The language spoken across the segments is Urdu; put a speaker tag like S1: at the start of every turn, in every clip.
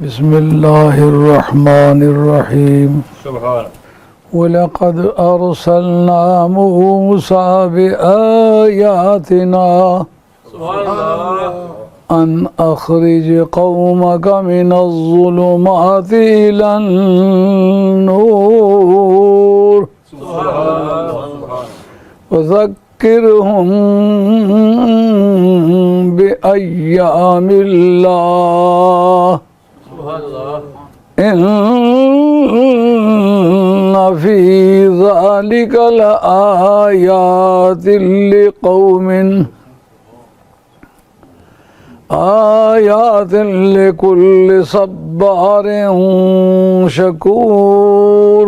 S1: بسم اللہ الرحمن الرحیم وَلَقَدْ أَرْسَلْنَا مُوسَى بِآيَاتِنَا أَنْ أَخْرِجْ قَوْمَكَ مِنَ الظُّلُمَاتِ إِلَى النُّورِ وَذَكِّرْهُمْ بِأَيَّامِ اللَّهِ إِنَّ فِي ذَلِكَ لَآيَاتٍ لِكُلِّ صَبَّارٍ شَكُورٍ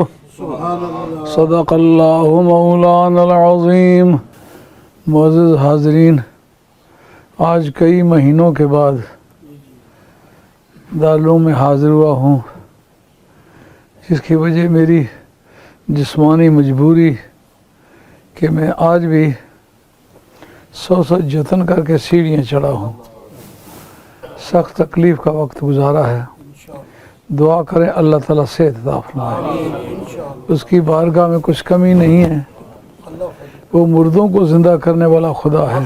S1: صدق اللہ مولانا العظیم۔ معزز حاضرین، آج کئی مہینوں کے بعد دارالعلوم میں حاضر ہوا ہوں، جس کی وجہ میری جسمانی مجبوری کہ میں آج بھی سو جتن کر کے سیڑھیاں چڑھا ہوں، سخت تکلیف کا وقت گزارا ہے۔ دعا کریں اللہ تعالیٰ صحت عطا فرمائے۔ اس کی بارگاہ میں کچھ کمی نہیں ہے، وہ مردوں کو زندہ کرنے والا خدا ہے۔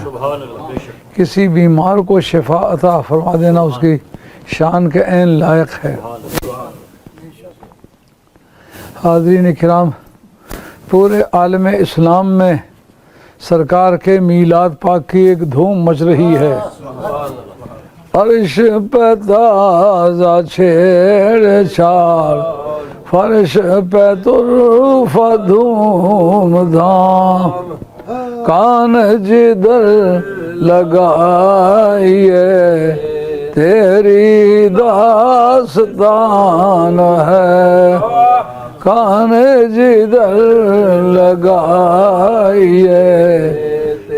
S1: کسی بیمار کو شفا عطا فرما دینا اس کی شان کے عین لائق ہے۔ حاضرین کرام، پورے عالم اسلام میں سرکار کے میلاد پاک کی ایک دھوم مچ رہی ہے۔ عرش پہ تازہ چھیڑ چھاڑ، فرش پہ طرف دھوم دھام، کان جدھر لگائیے تیری داستان ہے، کان جدھر لگائیے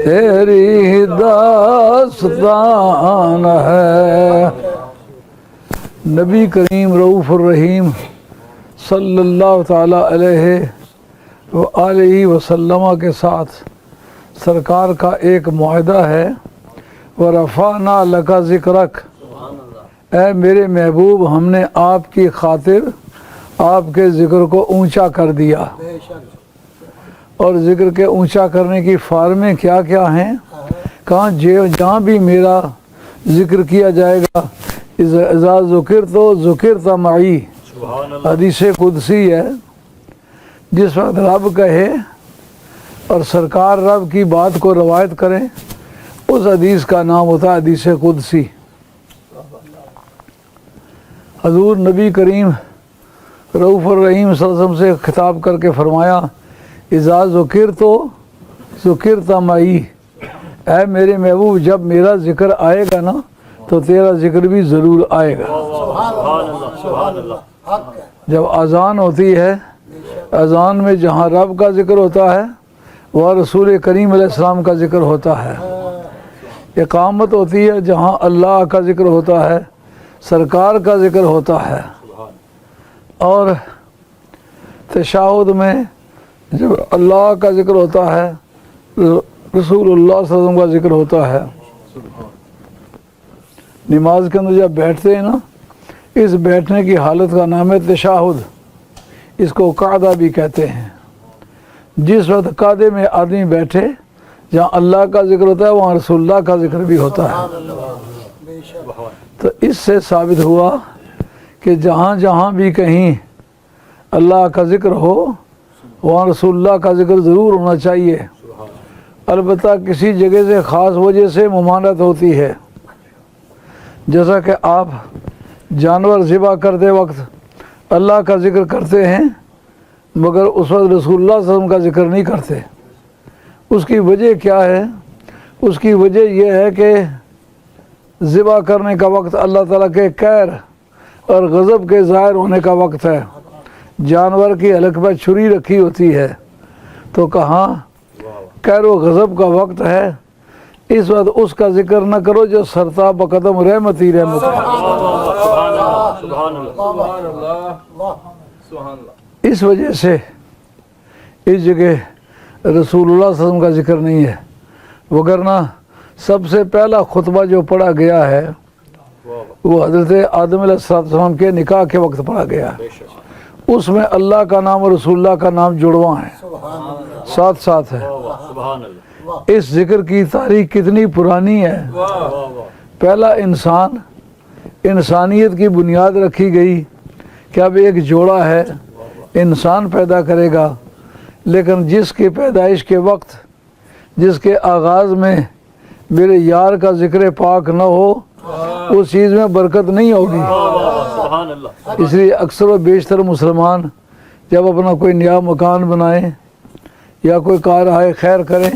S1: تیری داستان ہے۔ نبی کریم رؤوف الرحیم صلی اللہ تعالیٰ علیہ وآلہ وسلم کے ساتھ سرکار کا ایک معاہدہ ہے، وَرَفَعْنَا لَكَ ذِكْرَكَ، اے میرے محبوب ہم نے آپ کی خاطر آپ کے ذکر کو اونچا کر دیا۔ اور ذکر کے اونچا کرنے کی فارمیں کیا کیا ہیں؟ کہاں جہاں بھی میرا ذکر کیا جائے گا، اذا ذکرت ذکرت معی، حدیث قدسی ہے۔ جس وقت رب کہے اور سرکار رب کی بات کو روایت کریں، اس حدیث کا نام ہوتا ہے حدیث قدسی۔ حضور نبی کریم رؤوف الرحیم صلی اللہ علیہ وسلم سے خطاب کر کے فرمایا، اذا ذکرت ذکرت معی، اے میرے محبوب جب میرا ذکر آئے گا نا تو تیرا ذکر بھی ضرور آئے گا۔ جب اذان ہوتی ہے، اذان میں جہاں رب کا ذکر ہوتا ہے وہ رسول کریم علیہ السلام کا ذکر ہوتا ہے۔ اقامت ہوتی ہے جہاں اللہ کا ذکر ہوتا ہے، سرکار کا ذکر ہوتا ہے۔ اور تشہد میں جب اللہ کا ذکر ہوتا ہے، رسول اللہ صلی اللہ علیہ وسلم کا ذکر ہوتا ہے۔ نماز کے اندر جب بیٹھتے ہیں نا، اس بیٹھنے کی حالت کا نام ہے تشہد، اس کو قعدہ بھی کہتے ہیں۔ جس وقت قعدے میں آدمی بیٹھے، جہاں اللہ کا ذکر ہوتا ہے وہاں رسول اللہ کا ذکر بھی ہوتا ہے۔ تو اس سے ثابت ہوا کہ جہاں جہاں بھی کہیں اللہ کا ذکر ہو وہاں رسول اللہ کا ذکر ضرور ہونا چاہیے۔ البتہ کسی جگہ سے خاص وجہ سے ممانعت ہوتی ہے، جیسا کہ آپ جانور ذبح کرتے وقت اللہ کا ذکر کرتے ہیں مگر اس وقت رسول اللہ صلی اللہ علیہ وسلم کا ذکر نہیں کرتے۔ اس کی وجہ کیا ہے؟ اس کی وجہ یہ ہے کہ ذبح کرنے کا وقت اللہ تعالیٰ کے قہر اور غضب کے ظاہر ہونے کا وقت ہے۔ جانور کی حلق پہ چھری رکھی ہوتی ہے، تو کہاں قہر و غضب کا وقت ہے، اس وقت اس کا ذکر نہ کرو جو سرتا بقدم رحمت ہی رحمت ہے۔ اس وجہ سے اس جگہ رسول اللہ صلی اللہ علیہ وسلم کا ذکر نہیں ہے، وگرنہ سب سے پہلا خطبہ جو پڑھا گیا ہے وہ حضرت آدم علیہ السلام کے نکاح کے وقت پڑھا گیا ہے۔ اس میں اللہ کا نام اور رسول اللہ کا نام جڑواں ہے، ساتھ ساتھ ہے۔ اس ذکر کی تاریخ کتنی پرانی ہے۔ پہلا انسانیت کی بنیاد رکھی گئی کہ اب ایک جوڑا ہے، انسان پیدا کرے گا، لیکن جس کی پیدائش کے وقت، جس کے آغاز میں میرے یار کا ذکر پاک نہ ہو، اس چیز میں برکت نہیں ہوگی۔ اس لیے اکثر و بیشتر مسلمان جب اپنا کوئی نیا مکان بنائیں یا کوئی کارہائے خیر کریں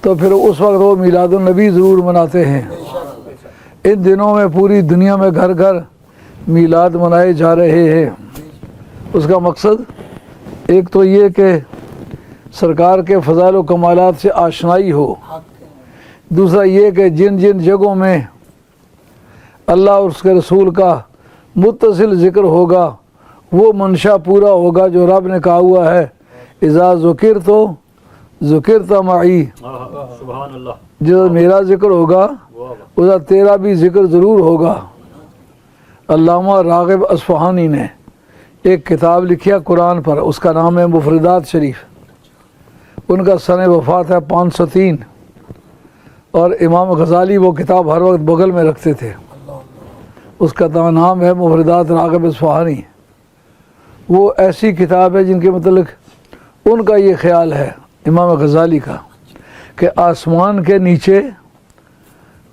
S1: تو پھر اس وقت وہ میلاد النبی ضرور مناتے ہیں۔ ان دنوں میں پوری دنیا میں گھر گھر میلاد منائے جا رہے ہیں۔ اس کا مقصد ایک تو یہ کہ سرکار کے فضائل و کمالات سے آشنائی ہو، دوسرا یہ کہ جن جن جگہوں میں اللہ اور اس کے رسول کا متصل ذکر ہوگا وہ منشا پورا ہوگا جو رب نے کہا ہوا ہے، اذا ذکرت ذکرت معی، جو میرا ذکر ہوگا اذا تیرا بھی ذکر ضرور ہوگا۔ علامہ راغب اصفہانی نے ایک کتاب لکھی ہے قرآن پر، اس کا نام ہے مفردات شریف۔ ان کا سن وفات ہے 503، اور امام غزالی وہ کتاب ہر وقت بغل میں رکھتے تھے۔ اس کا نام ہے مفردات راغب اصفہانی۔ وہ ایسی کتاب ہے جن کے متعلق ان کا یہ خیال ہے، امام غزالی کا، کہ آسمان کے نیچے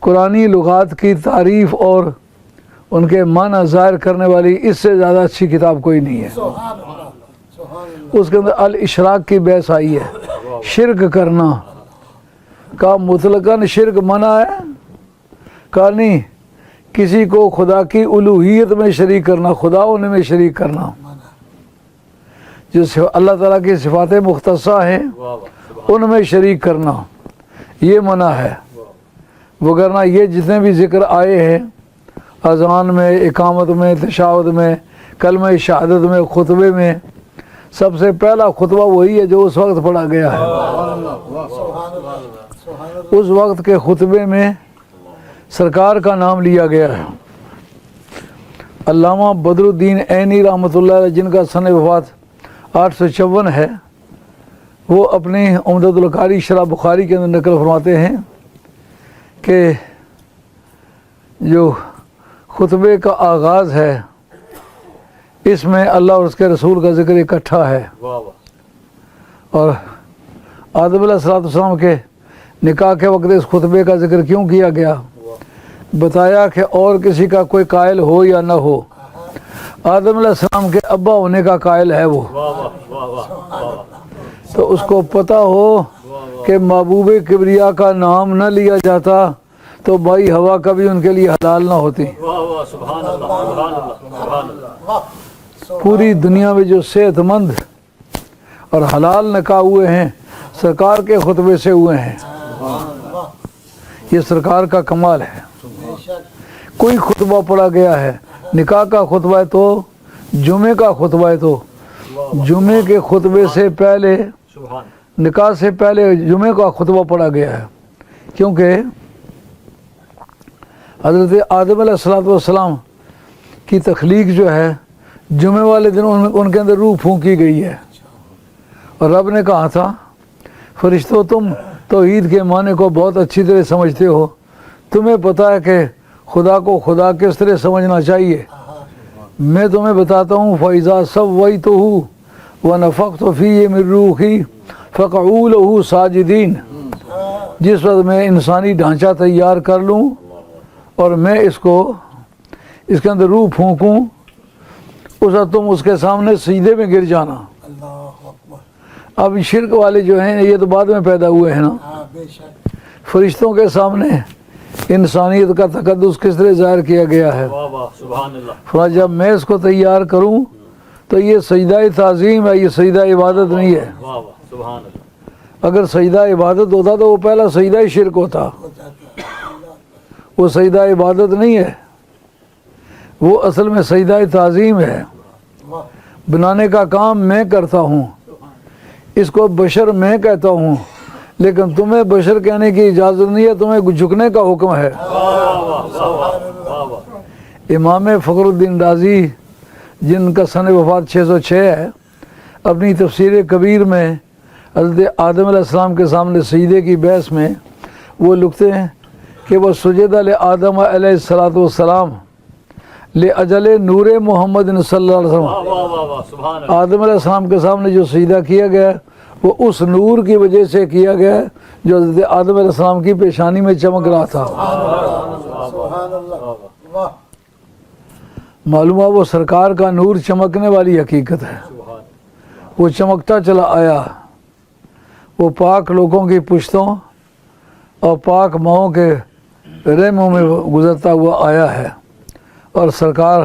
S1: قرآنی لغات کی تعریف اور ان کے معنی ظاہر کرنے والی اس سے زیادہ اچھی کتاب کوئی نہیں ہے۔ اس کے اندر الاشراق کی بحث آئی ہے، شرک کرنا کا مطلقاً شرک منع ہے، کہا نہیں، کسی کو خدا کی الوہیت میں شریک کرنا، خدا ہونے میں شریک کرنا، جو اللہ تعالیٰ کی صفات مختصہ ہیں ان میں شریک کرنا، یہ منع ہے۔ وگرنہ یہ جتنے بھی ذکر آئے ہیں اذان میں، اقامت میں، تشہد میں، کلمہ شہادت میں، خطبے میں، سب سے پہلا خطبہ وہی ہے جو اس وقت پڑھا گیا ہے۔ اس وقت کے خطبے میں سرکار کا نام لیا گیا ہے۔ علامہ بدر الدین عینی رحمۃ اللہ علیہ، جن کا سن وفات 854 ہے، وہ اپنی عمدۃ القاری شرح بخاری کے اندر نقل فرماتے ہیں کہ جو خطبے کا آغاز ہے اس میں اللہ اور اس کے رسول کا ذکر اکٹھا ہے، اور آدم علیہ السلام کے نکاح کے وقت اس خطبے کا ذکر کیوں کیا گیا، بتایا کہ اور کسی کا کوئی قائل ہو یا نہ ہو، آدم علیہ السلام کے ابا ہونے کا قائل ہے وہ، تو اس کو پتہ ہو کہ محبوب کبریا کا نام نہ لیا جاتا تو بھائی ہوا کبھی ان کے لیے حلال نہ ہوتی۔ پوری دنیا میں جو صحت مند اور حلال نکاح ہوئے ہیں سرکار کے خطبے سے ہوئے ہیں، یہ سرکار کا کمال ہے۔ کوئی خطبہ پڑھا گیا ہے، نکاح کا خطبہ ہے تو جمعے کا خطبہ ہے تو جمعے کے خطبے سے پہلے، نکاح سے پہلے جمعے کا خطبہ پڑھا گیا ہے، کیونکہ حضرت آدم علیہ السلام کی تخلیق جو ہے جمعے والے دن ان کے اندر روح پھونکی گئی ہے، اور رب نے کہا تھا فرشتوں تم توحید کے معنی کو بہت اچھی طرح سمجھتے ہو، تمہیں پتہ ہے کہ خدا کو خدا کس طرح سمجھنا چاہیے، میں تمہیں بتاتا ہوں فَإِذَا سَوَّيْتُهُ وَنَفَخْتُ فِيهِ مِن رُّوحِي فَقَعُوا لَهُ سَاجِدِينَ، جس وقت میں انسانی ڈھانچہ تیار کر لوں اور میں اس کے اندر روح پھونکوں، اس وقت تم اس کے سامنے سجدے میں گر جانا۔ اب شرک والے جو ہیں یہ تو بعد میں پیدا ہوئے ہیں نا، فرشتوں کے سامنے انسانیت کا تقدس کس طرح ظاہر کیا گیا ہے۔ فرمایا جب میں اس کو تیار کروں تو یہ سجدہ تعظیم ہے، یہ سجدہ عبادت نہیں ہے۔ اگر سجدہ عبادت ہوتا تو وہ پہلا سجدہ شرک ہوتا، وہ سجدہ عبادت نہیں ہے، وہ اصل میں سجدہ تعظیم ہے۔ بنانے کا کام میں کرتا ہوں، اس کو بشر میں کہتا ہوں، لیکن تمہیں بشر کہنے کی اجازت نہیں ہے، تمہیں جھکنے کا حکم ہے۔ امام فخر الدین رازی جن کا سن وفات 606 ہے، اپنی تفسیر کبیر میں حضرت آدم علیہ السلام کے سامنے سجدے کی بحث میں وہ لکھتے ہیں کہ وہ سجدہ لآدم علیہ السلام لأجل نور محمد صلی اللہ علیہ وسلم، آدم علیہ السلام کے سامنے جو سجدہ کیا گیا وہ اس نور کی وجہ سے کیا گیا جو حضرت آدم علیہ السلام کی پیشانی میں چمک رہا تھا۔ معلوم ہے وہ سرکار کا نور چمکنے والی حقیقت ہے، وہ چمکتا چلا آیا، وہ پاک لوگوں کی پشتوں اور پاک ماؤں کے رحموں میں گزرتا ہوا آیا ہے، اور سرکار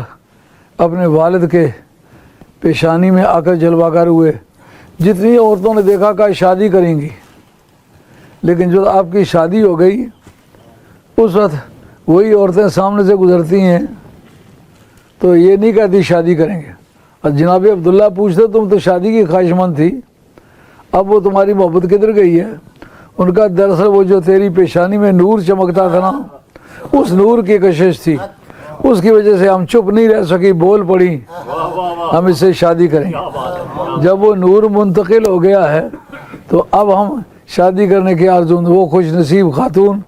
S1: اپنے والد کے پیشانی میں آ کر جلوہ گر ہوئے۔ جتنی عورتوں نے دیکھا کہ شادی کریں گی، لیکن جو آپ کی شادی ہو گئی اس وقت وہی عورتیں سامنے سے گزرتی ہیں تو یہ نہیں کہتی شادی کریں گے۔ اور جناب عبداللہ پوچھتے تم تو شادی کی خواہش مند تھی، اب وہ تمہاری محبت کدھر گئی ہے؟ ان کا دراصل وہ جو تیری پیشانی میں نور چمکتا تھا نا، اس نور کی کشش تھی، اس کی وجہ سے ہم چپ نہیں رہ سکی، بول پڑی ہم اس سے شادی کریں گے۔ جب وہ نور منتقل ہو گیا ہے تو اب ہم شادی کرنے کے آرزو، وہ خوش نصیب خاتون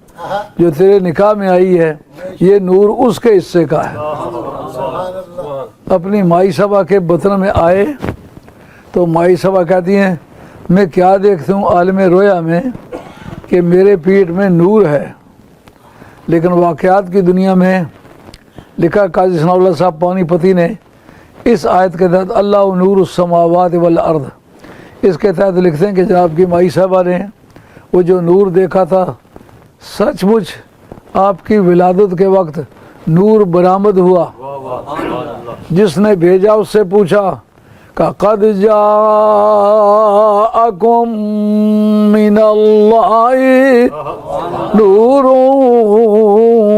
S1: جو تیرے نکاح میں آئی ہے یہ نور اس کے حصے کا ہے۔ اپنی مائی صبا کے بطن میں آئے تو مائی صبا کہتی ہیں میں کیا دیکھتی ہوں عالم رویا میں کہ میرے پیٹ میں نور ہے، لیکن واقعات کی دنیا میں لکھا قاضی ثناء اللہ صاحب پانی پتی نے اس آیت کے تحت اللہ نور السماوات والارض، اس کے تحت لکھتے ہیں کہ جناب کی مائی صاحبہ نے وہ جو نور دیکھا تھا سچ مچ آپ کی ولادت کے وقت نور برآمد ہوا۔ جس نے بھیجا اس سے پوچھا کہ قد جاءکم من اللہ نور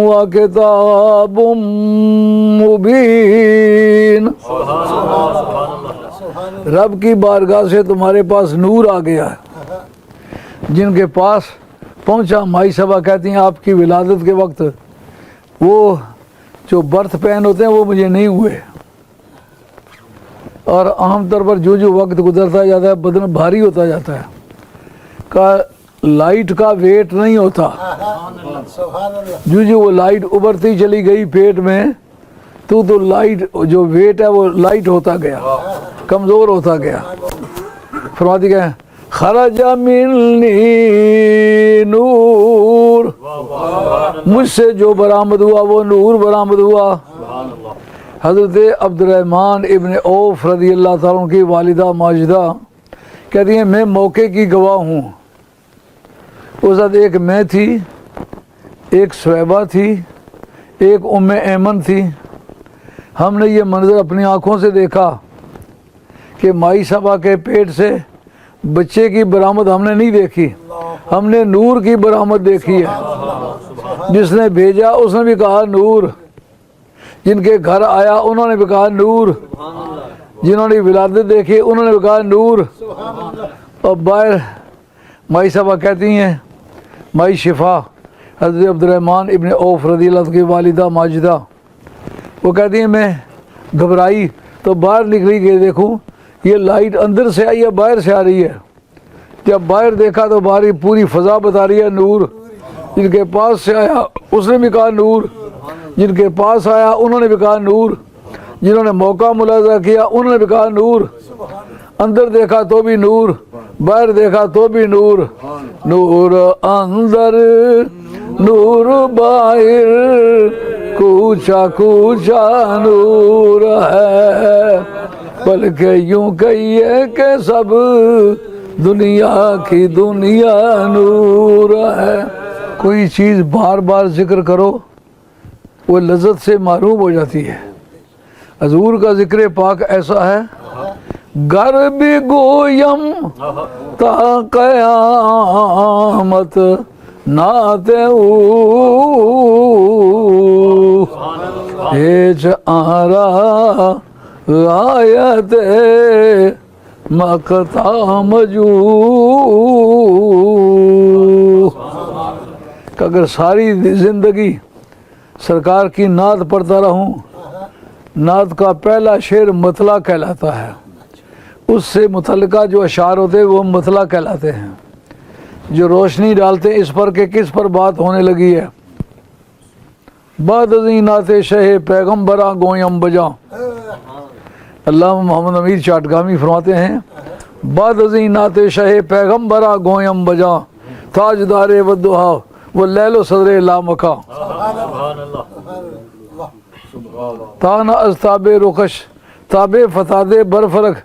S1: و کتاب مبین، رب کی بارگاہ سے تمہارے پاس نور آ گیا ہے۔ جن کے پاس پہنچا، مائی صاحبہ کہتی ہیں آپ کی ولادت کے وقت وہ جو برتھ پین ہوتے ہیں وہ مجھے نہیں ہوئے، اور عام طور پر جو وقت گزرتا جاتا ہے بدن بھاری ہوتا جاتا ہے، کا لائٹ کا ویٹ نہیں ہوتا، جو وہ لائٹ ابھرتی چلی گئی پیٹ میں تو لائٹ جو ویٹ ہے وہ لائٹ ہوتا گیا، کمزور ہوتا گیا۔ فرماتی کہ خرج منی نور، مجھ سے جو برآمد ہوا وہ نور برآمد ہوا۔ حضرت عبد الرحمن ابن عوف رضی اللہ تعالیٰ عنہ کی والدہ ماجدہ کہتی ہیں میں موقع کی گواہ ہوں۔ اس وقت ایک میں تھی، ایک سویبہ تھی، ایک ام ایمن تھی۔ ہم نے یہ منظر اپنی آنکھوں سے دیکھا کہ مائی صاحبہ کے پیٹ سے بچے کی برآمد ہم نے نہیں دیکھی، ہم نے نور کی برآمد دیکھی ہے۔ جس نے بھیجا اس نے بھی کہا نور، جن کے گھر آیا انہوں نے بھی کہا نور، جنہوں نے ولادت دیکھی انہوں نے بھی کہا نور۔ اور باہر مائی صاحبہ کہتی ہیں، مائی شفا حضرت عبد الرحمن ابن عوف رضی اللہ عنہ کی والدہ ماجدہ، وہ کہتی ہیں میں گھبرائی تو باہر نکلی کہ دیکھوں یہ لائٹ اندر سے آئی ہے باہر سے آ رہی ہے۔ جب باہر دیکھا تو باہر پوری فضا بتا رہی ہے نور۔ جن کے پاس سے آیا اس نے بھی کہا نور، جن کے پاس آیا انہوں نے بھی کہا نور، جنہوں نے موقع ملاحظہ کیا انہوں نے بھی کہا نور۔ اندر دیکھا تو بھی نور، باہر دیکھا تو بھی نور، نور اندر نور باہر کوچا کوچا نور ہے، بلکہ یوں کہیے کہ سب دنیا کی دنیا نور ہے۔ کوئی چیز بار بار ذکر کرو وہ لذت سے محروم ہو جاتی ہے۔ حضور کا ذکر پاک ایسا ہے، گر بھی گویم تا قیامت نعت او ہیچ آرا غایت مقتا مجو، کہ اگر ساری زندگی سرکار کی نعت پڑھتا رہوں. نعت کا پہلا شعر مطلع کہلاتا ہے. اس سے متعلقہ جو اشعار ہوتے ہیں وہ مطلع کہلاتے ہیں، جو روشنی ڈالتے ہیں اس پر کہ کس پر بات ہونے لگی ہے. بعد ازیں نعت شہ پیغمبراں گویم بجاں. علامہ محمد امیر چاٹگامی فرماتے ہیں بعد ازیں نعت شہ پیغمبراں گویم بجاں تاجدار والدہا واللیل و صدر لامکاں. تان از تاب رخش تاب فتاد برفلک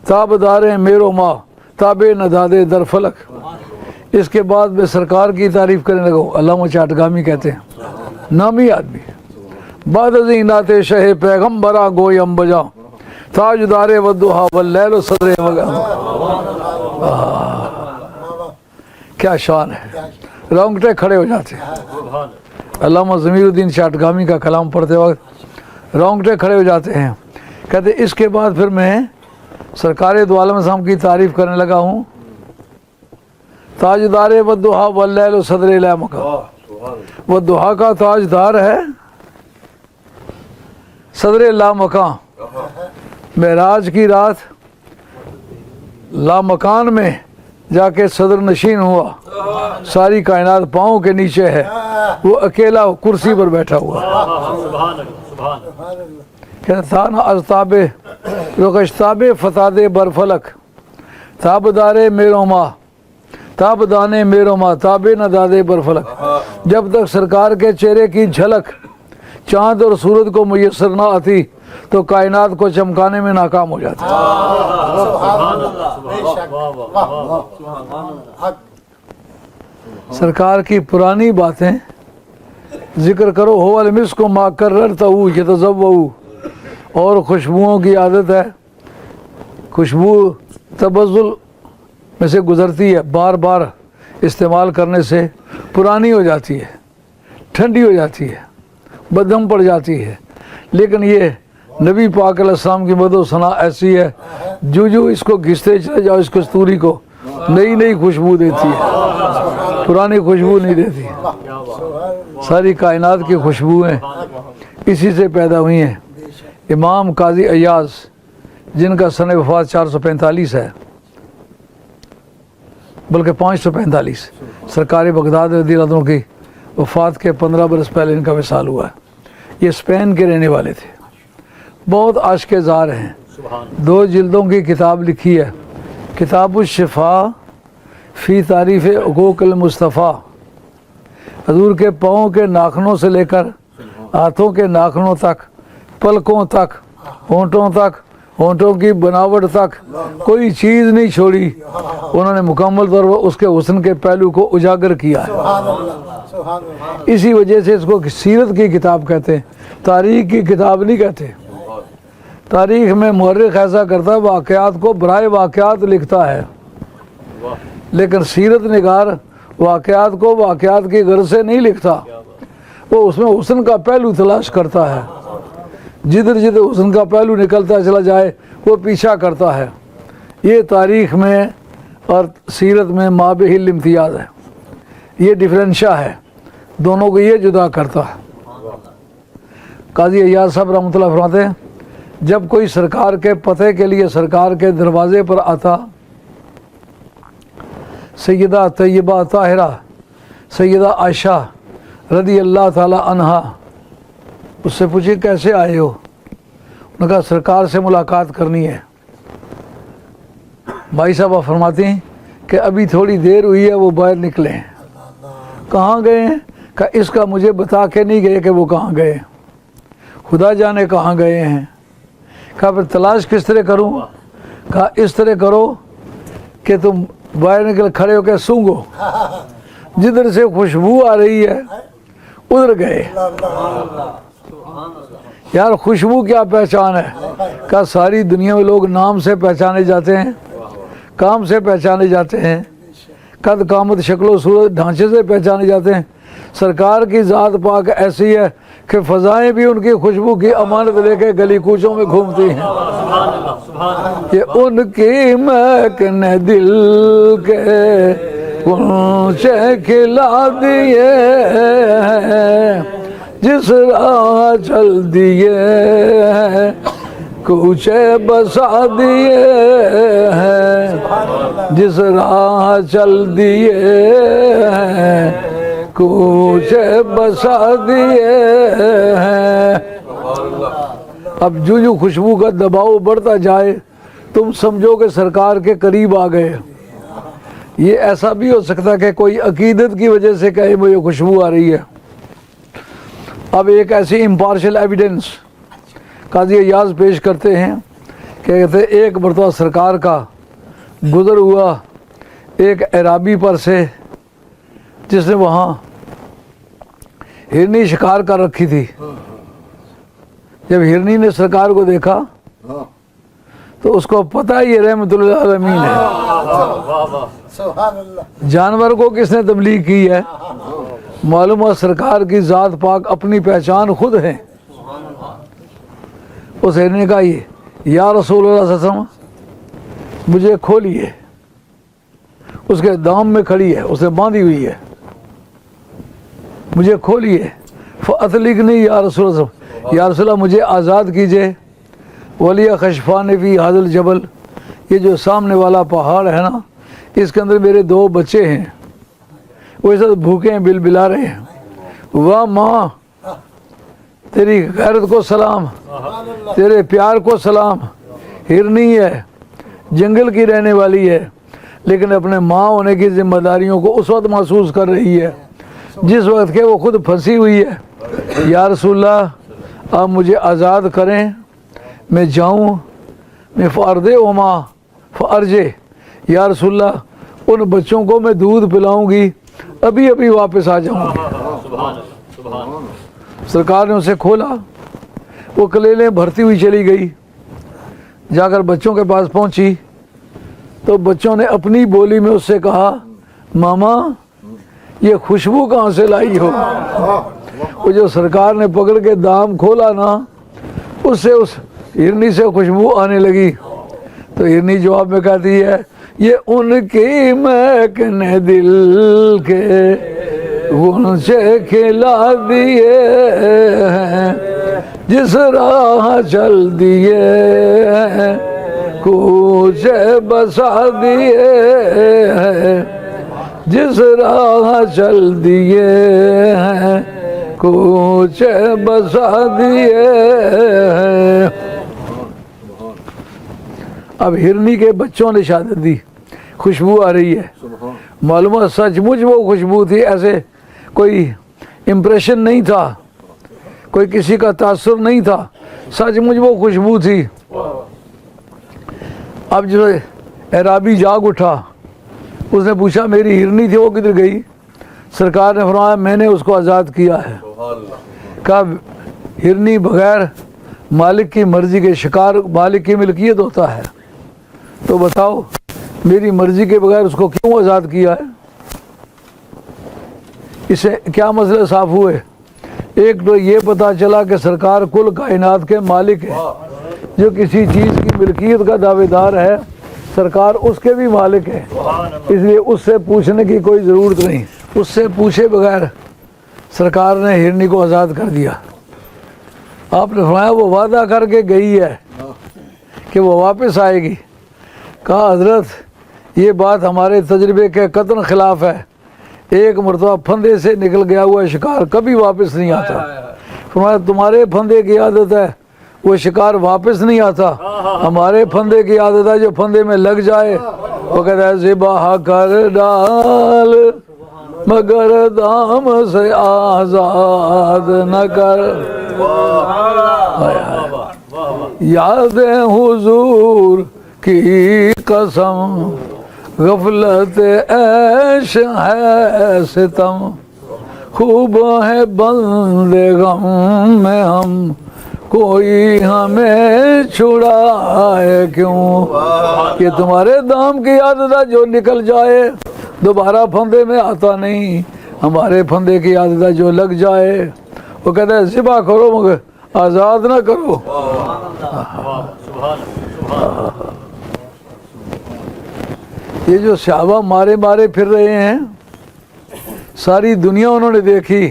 S1: تاب دار میرو ماں تاب نداد در فلک. اس کے بعد میں سرکار کی تعریف کرنے لگا. علامہ چاٹگامی کہتے ہیں نامی آدمی. بعد ازیں نعت شہ پیغمبراں گویم بجاں تاجدار والدہا واللیل و صدر مگاں. کیا شان ہے، رونگٹے کھڑے ہو جاتے ہیں. علامہ ضمیر الدین چاٹگامی کا کلام پڑھتے وقت رونگٹے کھڑے ہو جاتے ہیں. کہتے اس کے بعد پھر میں سرکار دو عالم صاحب کی تعریف کرنے لگا ہوں. تاجدار والدہا واللیل و صدر لامکاں. والدہا کا تاجدار ہے، صدر لامکاں معراج کی رات لامکان میں جا کے صدر نشین ہوا. ساری کائنات پاؤں کے نیچے ہے، وہ اکیلا کرسی پر بیٹھا ہوا. کہتا نا از تاب رخش تاب فتاد برفلک تاب دار میرو ماں تاب دانے میرو ماں تاب نداد برفلک. جب تک سرکار کے چہرے کی جھلک چاند اور سورج کو میسر نہ آتی تو کائنات کو چمکانے میں ناکام ہو جاتا. سرکار کی پرانی باتیں ذکر کرو. ہو المسک ما کررتہ یتذوّع. اور خوشبوؤں کی عادت ہے، خوشبو تبذل میں سے گزرتی ہے، بار بار استعمال کرنے سے پرانی ہو جاتی ہے، ٹھنڈی ہو جاتی ہے، بدہم پڑ جاتی ہے. لیکن یہ نبی پاک علیہ السلام کی مدح و ثنا ایسی ہے جو اس کو گھستے چلے جاؤ اس کستوری کو نئی نئی خوشبو دیتی ہے، پرانی خوشبو نہیں دیتی. ساری کائنات کی خوشبوئیں اسی سے پیدا ہوئی ہیں. امام قاضی ایاز جن کا سن وفات 445 ہے، بلکہ 545، سرکار بغداد رضی اللہ عنہ کی وفات کے 15 برس پہلے ان کا وصال ہوا ہے. یہ اسپین کے رہنے والے تھے، بہت عاشق زار ہیں. 2 جلدوں کی کتاب لکھی ہے، کتاب الشفا فی تعریف حقوق المصطفیٰ. حضور کے پاؤں کے ناخنوں سے لے کر ہاتھوں کے ناخنوں تک، پلکوں تک، ہونٹوں تک، ہونٹوں کی بناوٹ تک کوئی چیز نہیں چھوڑی. انہوں نے مکمل طور پر اس کے حسن کے پہلو کو اجاگر کیا ہے. اسی وجہ سے اس کو سیرت کی کتاب کہتے ہیں، تاریخ کی کتاب نہیں کہتے. تاریخ میں مورخ ایسا کرتا ہے واقعات کو برائے واقعات لکھتا ہے، لیکن سیرت نگار واقعات کو واقعات کی غرض سے نہیں لکھتا. وہ اس میں حسن کا پہلو تلاش کرتا ہے. جدھر جدھر حسن کا پہلو نکلتا چلا جائے وہ پیچھا کرتا ہے. یہ تاریخ میں اور سیرت میں مابہ الامتیاز ہے، یہ ڈفرینشا ہے، دونوں کو یہ جدا کرتا ہے. قاضی ایاز صاحب رحمۃ اللہ فرماتے ہیں جب کوئی سرکار کے پتے کے لیے سرکار کے دروازے پر آتا، سیدہ طیبہ طاہرہ سیدہ عائشہ رضی اللہ تعالی عنہا اس سے پوچھی کیسے آئے ہو؟ انہوں نے کہا سرکار سے ملاقات کرنی ہے. بھائی صاحبہ فرماتی ہیں کہ ابھی تھوڑی دیر ہوئی ہے وہ باہر نکلے ہیں. کہاں گئے ہیں؟ کہا اس کا مجھے بتا کے نہیں گئے کہ وہ کہاں گئے، خدا جانے کہاں گئے ہیں. کہا پھر تلاش کس طرح کروں؟ کہا اس طرح کرو کہ تم باہر نکل کھڑے ہو کے سونگو، جدھر سے خوشبو آ رہی ہے ادھر گئے. یار خوشبو کیا پہچان ہے؟ کہا ساری دنیا میں لوگ نام سے پہچانے جاتے ہیں، کام سے پہچانے جاتے ہیں، قد قامت شکل و صورت ڈھانچے سے پہچانے جاتے ہیں. سرکار کی ذات پاک ایسی ہے کہ فضائیں بھی ان کی خوشبو کی امانت لے کے گلی کوچوں میں گھومتی ہیں. یہ ان کی مہک نے دل کے غنچے کھلا دیے ہیں، جس راہ چل دیے ہیں کوچے بسا دیے ہیں، جس راہ چل دیے ہیں کوچے بسا دیے ہیں۔ اب جو خوشبو کا دباؤ بڑھتا جائے تم سمجھو کہ سرکار کے قریب آ گئے۔ یہ ایسا بھی ہو سکتا کہ کوئی عقیدت کی وجہ سے کہے مجھے خوشبو آ رہی ہے۔ اب ایک ایسی امپارشل ایویڈنس قاضی ایاز پیش کرتے ہیں کہ کہتے ایک مرتبہ سرکار کا گزر ہوا ایک عرابی پر سے جس نے وہاں ہرنی شکار کر رکھی تھی۔ جب ہرنی نے سرکار کو دیکھا تو اس کو پتہ یہ رحمت اللہ العالمین ہے، جانور کو کس نے تبلیغ کی ہے، معلوم ہے سرکار کی ذات پاک اپنی پہچان خود ہے۔ اس ہرنی نے کہا یہ یا رسول اللہ صلی اللہ علیہ وسلم مجھے کھولیے، اس کے دام میں کھڑی ہے، اسے باندھی ہوئی ہے، مجھے کھولیے۔ فَأَطْلِقْنِي یا رسول اللہ، یا رسول اللہ مجھے آزاد کیجئے۔ وَلِيَ خَشْفَانِ فِي هَذَا الْجَبَلِ، یہ جو سامنے والا پہاڑ ہے نا اس کے اندر میرے 2 بچے ہیں، وہ اس وقت بھوکے ہیں، بل بلا رہے ہیں۔ واہ ماں تیری غیرت کو سلام، تیرے پیار کو سلام۔ ہرنی ہے، جنگل کی رہنے والی ہے، لیکن اپنے ماں ہونے کی ذمہ داریوں کو اس وقت محسوس کر رہی ہے جس وقت کہ وہ خود پھنسی ہوئی ہے۔ یا رسول اللہ آپ مجھے آزاد کریں، میں جاؤں، میں فَأَرْضِعُهُمَا فَأَرْجِعْ، یا رسول اللہ ان بچوں کو میں دودھ پلاؤں گی، ابھی واپس آ جاؤں گی۔ سرکار نے اسے کھولا، وہ کلیلیں بھرتی ہوئی چلی گئی، جا کر بچوں کے پاس پہنچی تو بچوں نے اپنی بولی میں اس سے کہا ماما یہ خوشبو کہاں سے لائی ہو؟ وہ جو سرکار نے پکڑ کے دام کھولا نا اس سے اس ہرنی سے خوشبو آنے لگی۔ تو ہرنی جواب میں کہتی ہے یہ ان کی مہک نے دل کے غنچے کھلا دیے ہیں، جس راہ چل دیے ہیں کوچے بسا دیے ہیں، جس راہ چل دیے ہیں کوچے بسا دیے ہیں۔ اب ہرنی کے بچوں نے شہادت دی، خوشبو آ رہی ہے، معلوم ہے سچ مچ وہ خوشبو تھی، ایسے کوئی امپریشن نہیں تھا، کوئی کسی کا تاثر نہیں تھا، سچ مچ وہ خوشبو تھی۔ اب جو عرابی جاگ اٹھا، اس نے پوچھا میری ہرنی تھی وہ کدھر گئی؟ سرکار نے فرمایا میں نے اس کو آزاد کیا ہے۔ کہا ہرنی بغیر مالک کی مرضی کے شکار مالک کی ملکیت ہوتا ہے، تو بتاؤ میری مرضی کے بغیر اس کو کیوں آزاد کیا ہے؟ اسے کیا مسئلے صاف ہوئے؟ ایک تو یہ پتا چلا کہ سرکار کل کائنات کے مالک ہے، جو کسی چیز کی ملکیت کا دعوے دار ہے سرکار اس کے بھی مالک ہے، اس لیے اس سے پوچھنے کی کوئی ضرورت نہیں۔ اس سے پوچھے بغیر سرکار نے ہرنی کو آزاد کر دیا۔ آپ نے فرمایا وہ وعدہ کر کے گئی ہے کہ وہ واپس آئے گی۔ کہا حضرت یہ بات ہمارے تجربے کے قطعاً خلاف ہے، ایک مرتبہ پھندے سے نکل گیا ہوا شکار کبھی واپس نہیں آتا۔ فرمایا تمہارے پھندے کی عادت ہے وہ شکار واپس نہیں آتا، ہمارے پھندے کی عادت ہے جو پھندے میں لگ جائے وہ کہتا ہے ذبح کر ڈال مگر دام سے آزاد نہ کر۔ یاد حضور کی قسم غفلت عیش ہے ستم، خوب ہے بندے غم میں ہم کوئی ہمیں چھڑائے کیوں۔ یہ تمہارے دام کی عادت ہے جو نکل جائے دوبارہ پھندے میں آتا نہیں، ہمارے پھندے کی عادت ہے جو لگ جائے وہ کہتا ہے ذبح کرو مگر آزاد نہ کرو۔ یہ جو صحابہ مارے پھر رہے ہیں ساری دنیا انہوں نے دیکھی،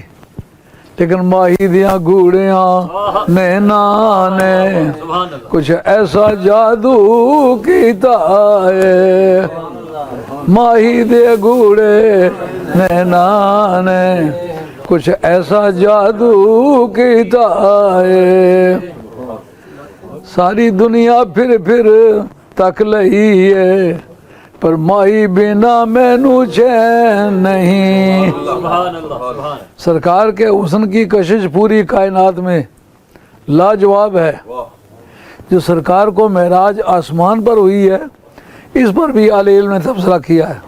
S1: لیکن ماہی دیاں گوڑیاں نینا نے کچھ ایسا جادو کیتا ہے، ماہی دے گوڑے نینا نے کچھ ایسا جادو کیتا ہے، ساری دنیا پھر تک لئی ہے پر مائی بنا مینو چین نہیں۔ سرکار کے حسن کی کشش پوری کائنات میں لاجواب ہے۔ جو سرکار کو معراج آسمان پر ہوئی ہے، اس پر بھی اہل علم نے تبصرہ کیا ہے،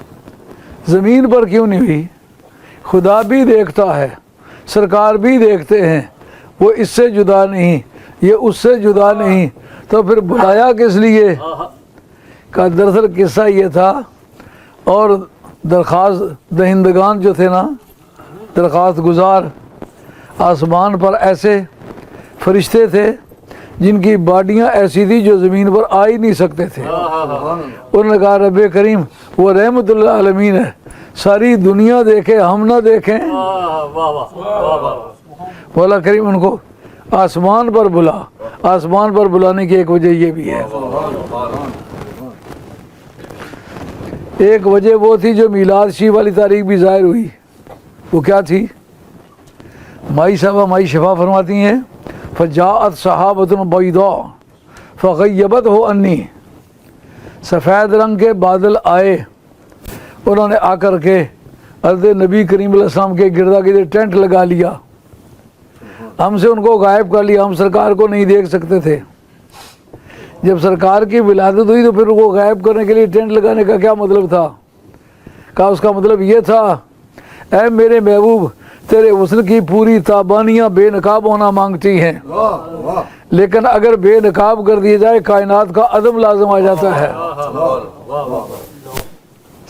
S1: زمین پر کیوں نہیں ہوئی؟ خدا بھی دیکھتا ہے، سرکار بھی دیکھتے ہیں، وہ اس سے جدا نہیں، یہ اس سے جدا نہیں، تو پھر بلایا کس لیے؟ کا دراصل قصہ یہ تھا، اور درخواست دہندگان جو تھے نا، درخواست گزار، آسمان پر ایسے فرشتے تھے جن کی باڈیاں ایسی تھی جو زمین پر آ ہی نہیں سکتے تھے۔ انہوں نے کہا رب کریم وہ رحمت اللہ عالمین ہے، ساری دنیا دیکھے ہم نہ دیکھیں۔ مولا کریم ان کو آسمان پر بلا۔ آسمان پر بلانے کی ایک وجہ یہ بھی ہے، ایک وجہ وہ تھی جو میلاد شریف والی تاریخ بھی ظاہر ہوئی، وہ کیا تھی؟ مائی صاحبہ مائی شفا فرماتی ہیں فجاءت صحابۃ بیضاء فغیبتہ عنی، سفید رنگ کے بادل آئے، انہوں نے آ کر کے حضرت نبی کریم علیہ السلام کے گردا گرد ٹینٹ لگا لیا، ہم سے ان کو غائب کر لیا، ہم سرکار کو نہیں دیکھ سکتے تھے۔ جب سرکار کی ولادت ہوئی تو پھر وہ غائب کرنے کے لیے ٹینٹ لگانے کا کیا مطلب تھا؟ کہا اس کا مطلب یہ تھا اے میرے محبوب تیرے حسن کی پوری تابانیاں بے نقاب ہونا مانگتی ہیں، لیکن اگر بے نقاب کر دیا جائے کائنات کا عدم لازم آ جاتا ہے۔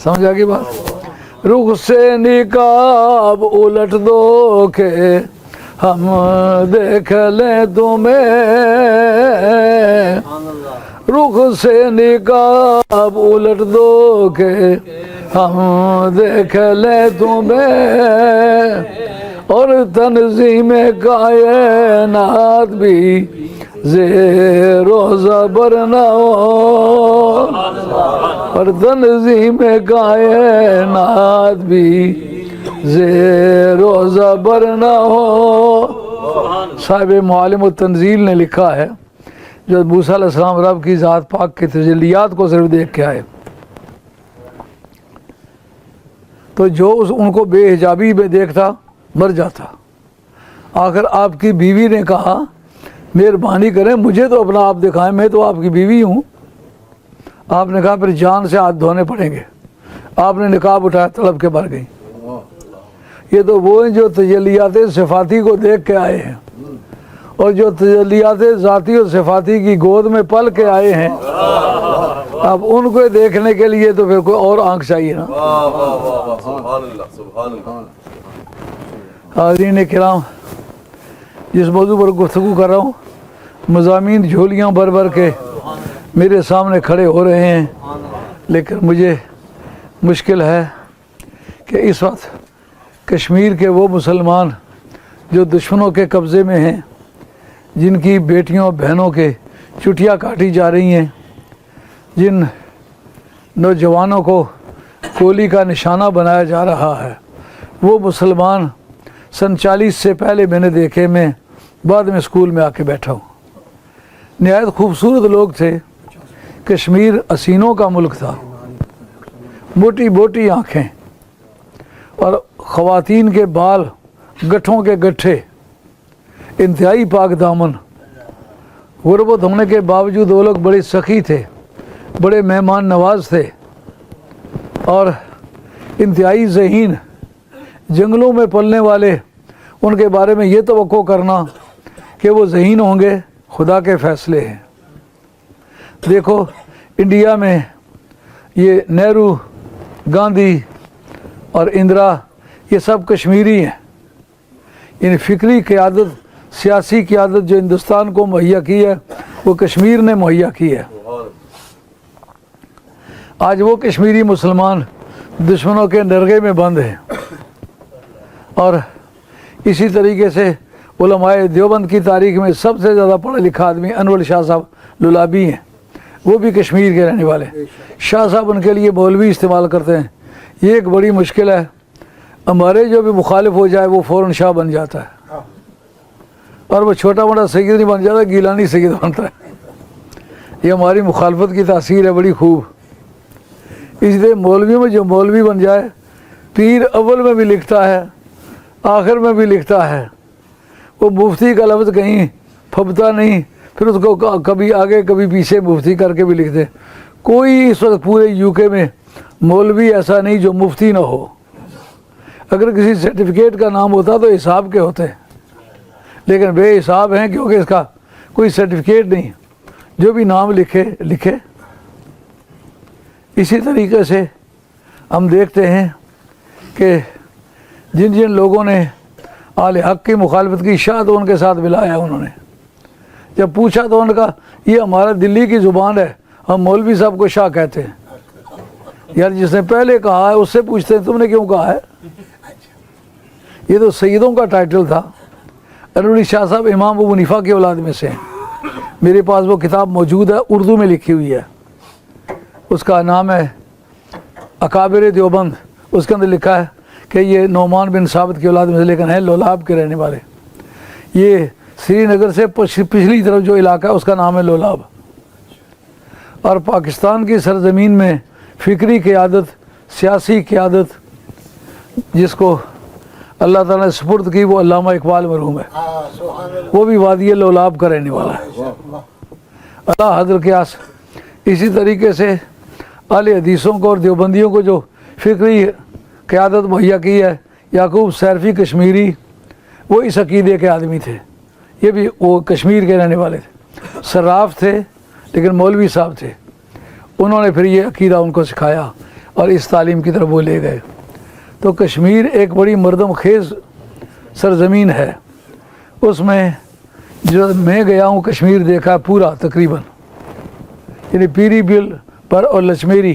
S1: سمجھ آ گئی بات؟ رخ سے نقاب الٹ دو کہ ہم دیکھ لیں تمہیں، رخ سے نقاب الٹ دو کہ ہم دیکھ لیں تمہیں، اور تنظیم کائنات بھی زیر و زبر نہ ہو، اور تنظیم کائنات بھی زیر و زبر نہ ہو۔ صاحب معالم التنزیل نے لکھا ہے جو موسیٰ علیہ السلام رب کی ذات پاک کے تجلیات کو صرف دیکھ کے آئے، تو جو ان کو بے حجابی میں دیکھتا مر جاتا۔ آخر آپ کی بیوی نے کہا مہربانی کریں مجھے تو اپنا آپ دکھائیں، میں تو آپ کی بیوی ہوں۔ آپ نے کہا پھر جان سے ہاتھ دھونے پڑیں گے۔ آپ نے نقاب اٹھایا، تڑپ کے مر گئی۔ یہ تو وہ ہیں جو تجلیات صفاتی کو دیکھ کے آئے ہیں، اور جو تجلیات ذاتی اور صفاتی کی گود میں پل کے آئے ہیں، اب ان کو دیکھنے کے لیے تو پھر کوئی اور آنکھ چاہیے نا۔ حاضرین کرام، جس موضوع پر گفتگو کر رہا ہوں، مضامین جھولیاں بھر بھر کے میرے سامنے کھڑے ہو رہے ہیں، لیکن مجھے مشکل ہے کہ اس وقت کشمیر کے وہ مسلمان جو دشمنوں کے قبضے میں ہیں، جن کی بیٹیوں بہنوں کے چٹیاں کاٹی جا رہی ہیں، جن نوجوانوں کو گولی کا نشانہ بنایا جا رہا ہے، وہ مسلمان سن 40 سے پہلے میں نے دیکھے، میں بعد میں اسکول میں آ کے بیٹھا ہوں۔ نہایت خوبصورت لوگ تھے۔ کشمیر حسینوں کا ملک تھا، موٹی موٹی آنکھیں، اور خواتین کے بال گٹھوں کے گٹھے، انتہائی پاک دامن۔ غربت ہونے کے باوجود وہ لوگ بڑے سخی تھے، بڑے مہمان نواز تھے، اور انتہائی ذہین، جنگلوں میں پلنے والے۔ ان کے بارے میں یہ توقع کرنا کہ وہ ذہین ہوں گے، خدا کے فیصلے ہیں۔ دیکھو انڈیا میں یہ نہرو، گاندھی اور اندرا، یہ سب کشمیری ہیں۔ یعنی فکری قیادت، سیاسی قیادت جو ہندوستان کو مہیا کی ہے، وہ کشمیر نے مہیا کی ہے۔ آج وہ کشمیری مسلمان دشمنوں کے نرغے میں بند ہیں، اور اسی طریقے سے علماء دیوبند کی تاریخ میں سب سے زیادہ پڑھا لکھا آدمی انور شاہ صاحب لولابی ہیں، وہ بھی کشمیر کے رہنے والے۔ شاہ صاحب ان کے لیے مولوی استعمال کرتے ہیں۔ یہ ایک بڑی مشکل ہے، ہمارے جو بھی مخالف ہو جائے وہ فوراً شاہ بن جاتا ہے، اور وہ چھوٹا موٹا سید نہیں بن جاتا، گیلانی سید بنتا ہے۔ یہ ہماری مخالفت کی تاثیر ہے بڑی خوب۔ اس لیے مولویوں میں جو مولوی بن جائے، پیر اول میں بھی لکھتا ہے آخر میں بھی لکھتا ہے، وہ مفتی کا لفظ کہیں پھبتا نہیں، پھر اس کو کبھی آگے کبھی پیچھے مفتی کر کے بھی لکھ دے۔ کوئی اس وقت پورے یو کے میں مولوی ایسا نہیں جو مفتی نہ ہو۔ اگر کسی سرٹیفکیٹ کا نام ہوتا تو حساب کے ہوتے، لیکن بے حساب ہیں کیونکہ اس کا کوئی سرٹیفکیٹ نہیں، جو بھی نام لکھے۔ اسی طریقے سے ہم دیکھتے ہیں کہ جن جن لوگوں نے آل حق کی مخالفت کی، شاہ تو ان کے ساتھ ملایا انہوں نے۔ جب پوچھا تو انہوں نے کہا یہ ہمارا دلی کی زبان ہے، ہم مولوی صاحب کو شاہ کہتے ہیں۔ یار جس نے پہلے کہا ہے اس سے پوچھتے ہیں تم نے کیوں کہا ہے؟ یہ تو سیدوں کا ٹائٹل تھا۔ انور شاہ صاحب امام ابو حنیفہ کی اولاد میں سے ہیں۔ میرے پاس وہ کتاب موجود ہے، اردو میں لکھی ہوئی ہے، اس کا نام ہے اکابر دیوبند۔ اس کے اندر لکھا ہے کہ یہ نعمان بن ثابت کی اولاد میں سے، لیکن ہیں لولاب کے رہنے والے۔ یہ سری نگر سے پچھلی طرف جو علاقہ ہے اس کا نام ہے لولاب، اور پاکستان کی سرزمین میں فکری قیادت، سیاسی قیادت جس کو اللہ تعالیٰ نے سپرد کی، وہ علامہ اقبال مرحوم ہے، وہ بھی وادی لولاب کا رہنے والا ہے، اللہ حضرت قیاس۔ اسی طریقے سے اہل حدیثوں کو اور دیوبندیوں کو جو فکری قیادت مہیا کی ہے، یعقوب سیرفی کشمیری، وہ اس عقیدے کے آدمی تھے، یہ بھی وہ کشمیر کے رہنے والے تھے، صراف تھے لیکن مولوی صاحب تھے۔ انہوں نے پھر یہ عقیدہ ان کو سکھایا اور اس تعلیم کی طرف وہ لے گئے۔ تو کشمیر ایک بڑی مردم خیز سرزمین ہے۔ اس میں جو میں گیا ہوں کشمیر دیکھا پورا تقریباً، یعنی پیری بل پر اور لچمیری،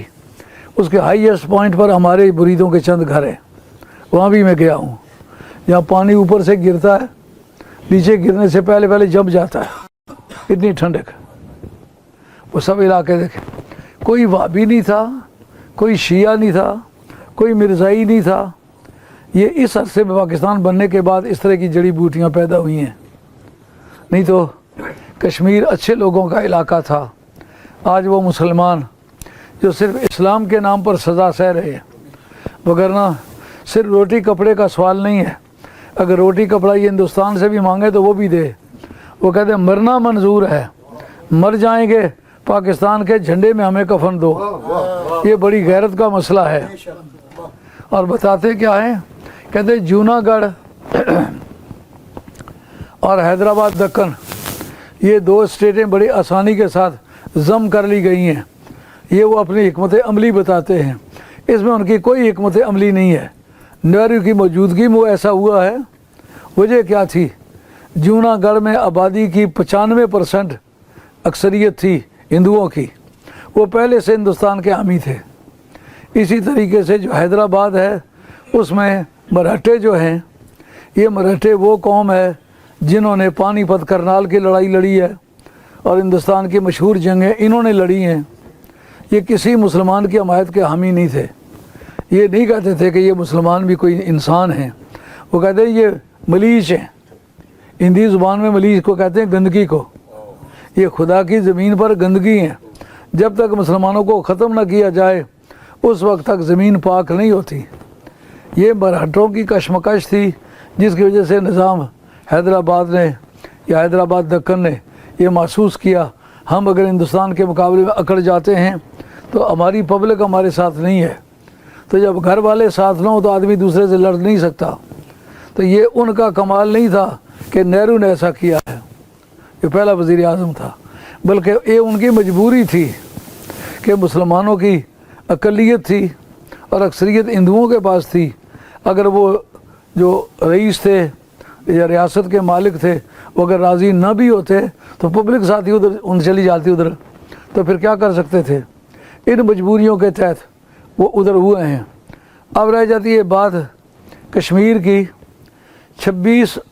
S1: اس کے ہائیسٹ پوائنٹ پر ہمارے مریدوں کے چند گھر ہیں، وہاں بھی میں گیا ہوں، جہاں پانی اوپر سے گرتا ہے، نیچے گرنے سے پہلے جم جاتا ہے، اتنی ٹھنڈک۔ وہ سب علاقے دیکھے، کوئی وہابی نہیں تھا، کوئی شیعہ نہیں تھا، کوئی مرزائی نہیں تھا۔ یہ اس عرصے میں پاکستان بننے کے بعد اس طرح کی جڑی بوٹیاں پیدا ہوئی ہیں، نہیں تو کشمیر اچھے لوگوں کا علاقہ تھا۔ آج وہ مسلمان جو صرف اسلام کے نام پر سزا سہ رہے ہیں، وگرنہ صرف روٹی کپڑے کا سوال نہیں ہے۔ اگر روٹی کپڑا یہ ہندوستان سے بھی مانگے تو وہ بھی دے۔ وہ کہتے ہیں مرنا منظور ہے، مر جائیں گے، پاکستان کے جھنڈے میں ہمیں کفن دو۔ یہ بڑی غیرت کا مسئلہ ہے۔ اور بتاتے کیا ہیں، کہتے جوناگڑھ اور حیدرآباد دکن، یہ دو اسٹیٹیں بڑی آسانی کے ساتھ ضم کر لی گئی ہیں۔ یہ وہ اپنی حکمت عملی بتاتے ہیں، اس میں ان کی کوئی حکمت عملی نہیں ہے۔ نہرو کی موجودگی میں ایسا ہوا ہے۔ وجہ کیا تھی؟ جوناگڑھ میں آبادی کی 95% اکثریت تھی ہندوؤں کی، وہ پہلے سے ہندوستان کے حامی تھے۔ اسی طریقے سے جو حیدرآباد ہے اس میں مراٹھے جو ہیں، یہ مراٹھے وہ قوم ہے جنہوں نے پانی پت کرنال کی لڑائی لڑی ہے، اور ہندوستان کی مشہور جنگیں انہوں نے لڑی ہیں۔ یہ کسی مسلمان کی حمایت کے حامی نہیں تھے۔ یہ نہیں کہتے تھے کہ یہ مسلمان بھی کوئی انسان ہیں، وہ کہتے ہیں یہ ملیچ ہیں۔ ہندی زبان میں ملیچ کو کہتے ہیں گندگی کو۔ یہ خدا کی زمین پر گندگی ہیں، جب تک مسلمانوں کو ختم نہ کیا جائے اس وقت تک زمین پاک نہیں ہوتی۔ یہ مراٹھوں کی کشمکش تھی جس کی وجہ سے نظام حیدرآباد نے یا حیدرآباد دکن نے یہ محسوس کیا، ہم اگر ہندوستان کے مقابلے میں اکڑ جاتے ہیں تو ہماری پبلک ہمارے ساتھ نہیں ہے، تو جب گھر والے ساتھ نہ ہوں تو آدمی دوسرے سے لڑ نہیں سکتا۔ تو یہ ان کا کمال نہیں تھا کہ نہرو نے ایسا کیا ہے، یہ پہلا وزیر اعظم تھا، بلکہ یہ ان کی مجبوری تھی کہ مسلمانوں کی اقلیت تھی اور اکثریت ہندوؤں کے پاس تھی۔ اگر وہ جو رئیس تھے یا ریاست کے مالک تھے وہ اگر راضی نہ بھی ہوتے تو پبلک ساتھ ہی ادھر ان چلی جاتی ادھر، تو پھر کیا کر سکتے تھے؟ ان مجبوریوں کے تحت وہ ادھر ہوئے ہیں۔ اب رہ جاتی ہے بات کشمیر کی۔ 26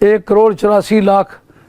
S1: 1,84,00,000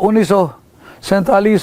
S1: 1947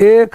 S1: 1,